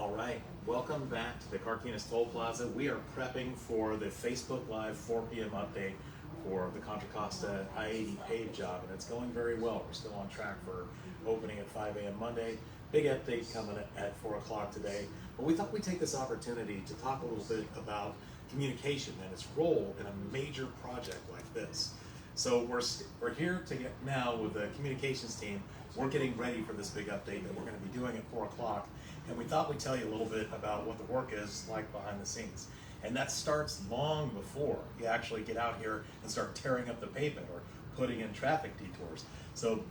All right, welcome back to the Carquinez Toll Plaza. We are prepping for the Facebook Live 4 p.m. update for the Contra Costa I-80Pave job, and it's going very well. We're still on track for opening at 5 a.m. Monday. Big update coming at 4 o'clock today. But we thought we'd take this opportunity to talk a little bit about communication and its role in a major project like this. So we're here to get now with the communications team. We're getting ready for this big update that we're going to be doing at 4 o'clock. And we thought we'd tell you a little bit about what the work is like behind the scenes. And that starts long before you actually get out here and start tearing up the pavement or putting in traffic detours. So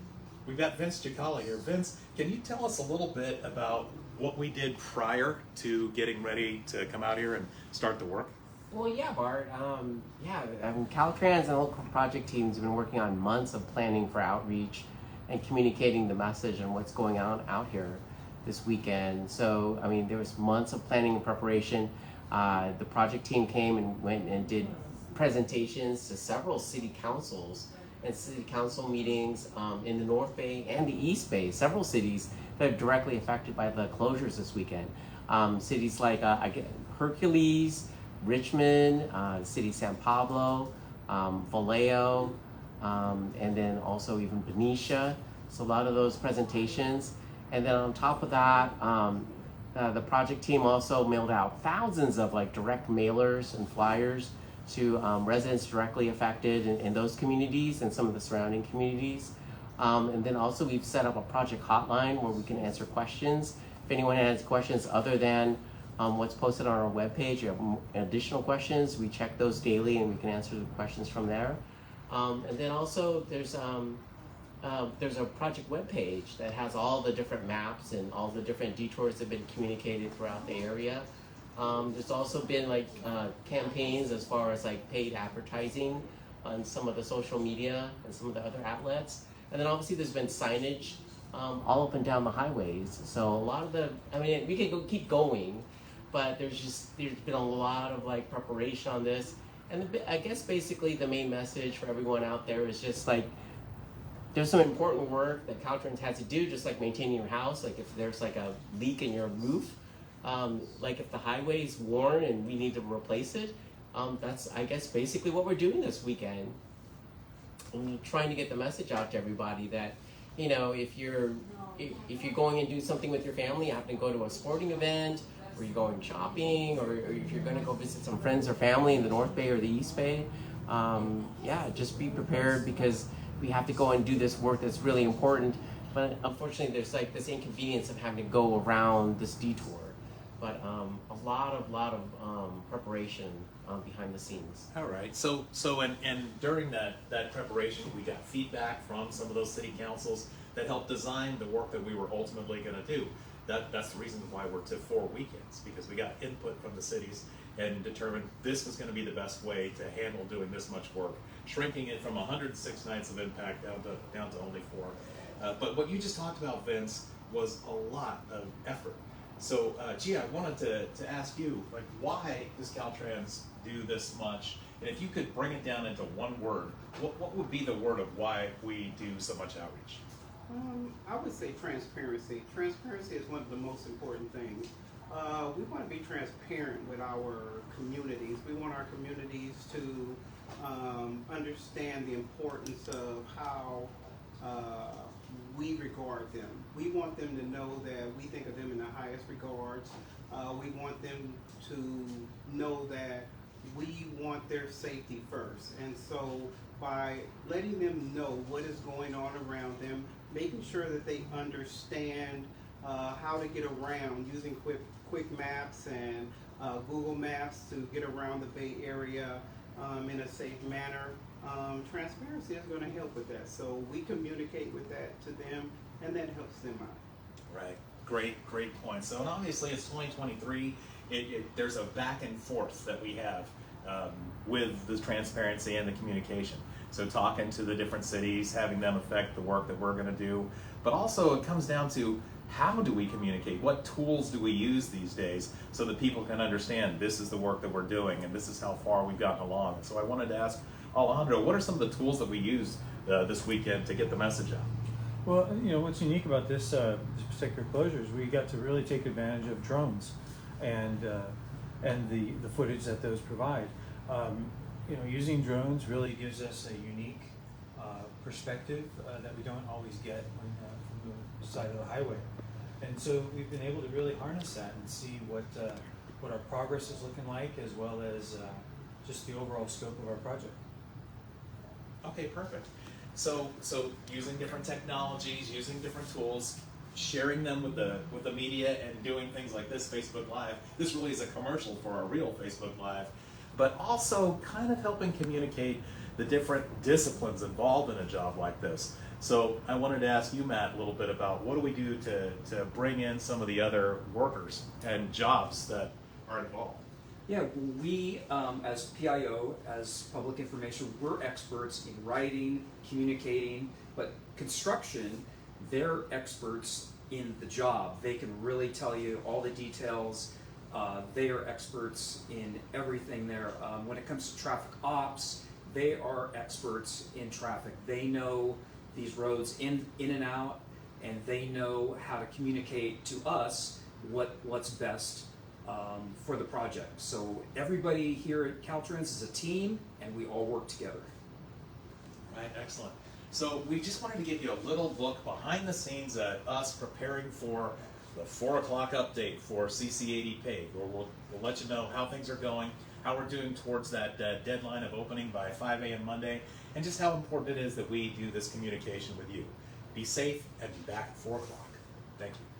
we've got Vince Giacala here. Vince, can you tell us a little bit about what we did prior to getting ready to come out here and start the work? Well, yeah, Bart. Caltrans and local project teams have been working on months of planning for outreach and communicating the message and what's going on out here this weekend. So, there was months of planning and preparation. The project team came and went and did presentations to several city councils and city council meetings in the North Bay and the East Bay, several cities that are directly affected by the closures this weekend. Cities like Hercules, Richmond, the city of San Pablo, Vallejo, and then also even Benicia. So a lot of those presentations. And then on top of that, the project team also mailed out thousands of direct mailers and flyers to residents directly affected in those communities and some of the surrounding communities. And then also we've set up a project hotline where we can answer questions. If anyone has questions other than what's posted on our webpage, you have additional questions, we check those daily and we can answer the questions from there. And then also there's a project webpage that has all the different maps and all the different detours that have been communicated throughout the area. There's also been campaigns as far as paid advertising on some of the social media and some of the other outlets. And then obviously there's been signage all up and down the highways. So a lot of we could keep going, but there's been a lot of preparation on this. And I guess basically the main message for everyone out there is just there's some important work that Caltrans has to do, just like maintaining your house. If there's a leak in your roof, if the highway is worn and we need to replace it, that's I guess basically what we're doing this weekend. And we're trying to get the message out to everybody that, if you're going and do something with your family, you have to go to a sporting event, or you're going shopping, or if you're going to go visit some friends or family in the North Bay or the East Bay, just be prepared, because we have to go and do this work that's really important. But unfortunately, there's this inconvenience of having to go around this detour. But a lot of preparation behind the scenes. All right. So during that preparation, we got feedback from some of those city councils that helped design the work that we were ultimately going to do. That's the reason why we're to 4 weekends, because we got input from the cities and determined this was going to be the best way to handle doing this much work, shrinking it from 106 nights of impact down to only 4. But what you just talked about, Vince, was a lot of effort. So, Gia, I wanted to ask you, why does Caltrans do this much? And if you could bring it down into one word, what would be the word of why we do so much outreach? I would say transparency. Transparency is one of the most important things. We want to be transparent with our communities. We want our communities to understand the importance of how we regard them. We want them to know that we think of them in the highest regards. We want them to know that we want their safety first. And so by letting them know what is going on around them, making sure that they understand how to get around using quick maps and Google Maps to get around the Bay Area in a safe manner. Transparency is going to help with that. So we communicate with that to them, and that helps them out. Right. Great point. So, and obviously it's 2023. There's a back and forth that we have with the transparency and the communication. So talking to the different cities, having them affect the work that we're going to do. But also it comes down to, how do we communicate? What tools do we use these days so that people can understand this is the work that we're doing and this is how far we've gotten along? And so I wanted to ask Alejandro, what are some of the tools that we used this weekend to get the message out? Well, what's unique about this particular closure is we got to really take advantage of drones, and the footage that those provide. Using drones really gives us a unique perspective that we don't always get from the side of the highway, and so we've been able to really harness that and see what our progress is looking like, as well as just the overall scope of our project. Okay, perfect. So using different technologies, using different tools, sharing them with the media, and doing things like this Facebook Live. This really is a commercial for our real Facebook Live, but also kind of helping communicate the different disciplines involved in a job like this. So I wanted to ask you, Matt, a little bit about what do we do to bring in some of the other workers and jobs that are involved. Yeah, we as PIO, as public information, we're experts in writing, communicating, but construction, they're experts in the job. They can really tell you all the details. They are experts in everything there. When it comes to traffic ops, they are experts in traffic. They know these roads in and out, and they know how to communicate to us what's best for the project. So everybody here at Caltrans is a team, and we all work together. Right, excellent. So we just wanted to give you a little look behind the scenes at us preparing for the 4 o'clock update for CC80Pave, where we'll let you know how things are going, how we're doing towards that deadline of opening by 5 a.m. Monday, and just how important it is that we do this communication with you. Be safe and be back at 4 o'clock. Thank you.